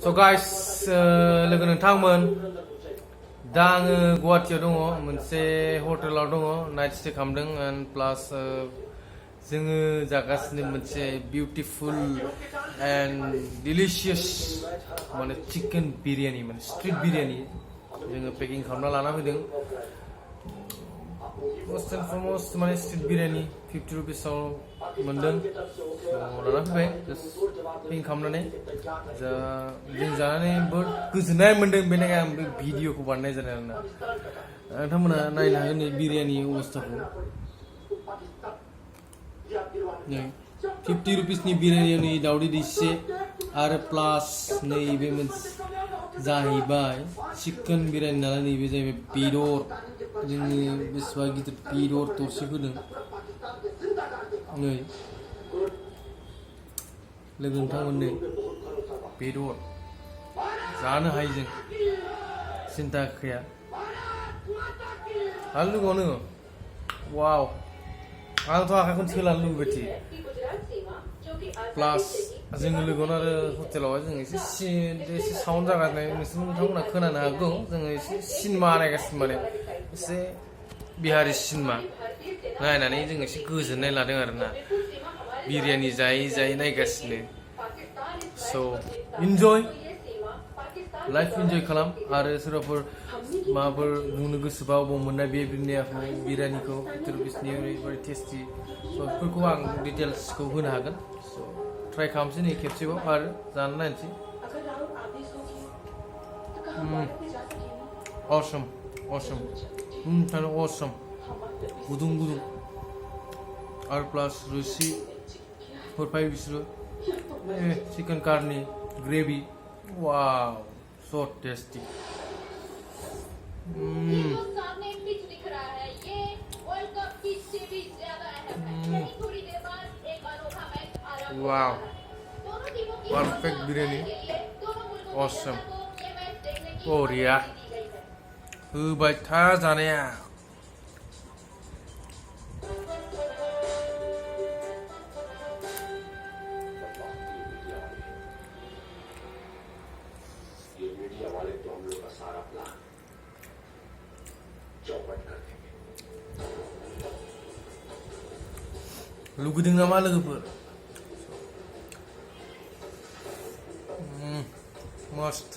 So guys, logo nोंथांमोन दा आङो गुवाहाटीयाव दङ मोनसे हटेलाव दङ नाइट स्टे खालामदों एन्ड प्लास जोङो जागासिनो मोनसे बिउटिफुल एन्ड डिलिशियास माने चिकेन बिरियानी माने स्ट्रीट बिरियानी जोङो पेकिं खालामना लाना फैदों मोस्ट एन्ड फरमस्ट माने स्ट्रीट बिरियानी 50 रुपिसाव मोनदों लाना फैबाय पेकिं खालामनानै जों जानानै बहुद गोजोननाय मोन्दों बेनिखायनो आं बे भिडिअखौ बानायनाय जादों आरोना नोंथांमोना नायनो हागोन नै बिरियानी अबस्थाखौ 50 रुपिसनि बिरियानी दावदै दैसे आरो प्लास नैबे मोनसे जाहैबाय चिकेन बिरियानी नालाय नैबे जाहैबाय बेदर जोंनि बेसेबा गिदिर बेदर दरसे होदों नै लोगो नोंथांमोन नै बेदर जानो हायो जों सिन्था गैया आरो लुगैबावनो वाव आंथ' आखाइखौनो सोलानो लुगैबाय थायो प्लास जोङो लोगोआवनो आरो हटेलावहाय जों एसे साउन्ड जागासिनो नोंथांमोना खोनानो हागौ जोङो एसे सिनेमा नायगासिनो माने एसे बिहारि सिनेमा नायनानै जों एसे गोजोननाय लादों आरोना बिरियानी जायै जायै नायगासिनो स' इन्जय लाइफ इन्जय खालाम आरो सोरबाफोर माबाफोर बुंनो गोसोबा अबाव मोननाय बे बिरियानीखौ 50 रुपिसनि ओरैबायदि टेस्टि स' बेफोरखौ आं डिटेल्सखौ होनो हागोन स' ट्राइ खालामसै नै खेबसेबाव आरो जाना नायनोसै awesome awesome गुदुं गुदुं आरो प्लास रोसि हरफायो बिसोरो चिकेन कारनि ग्रेभि वाव सो टेस्टी वाव परफेक्ट बिरियानी awesome बरिया होबाय था जानाया मीडिया वाले तो हम लोग का सारा प्लान चौपट कर देंगे लुगैदों नामा लोगोफोर मस्त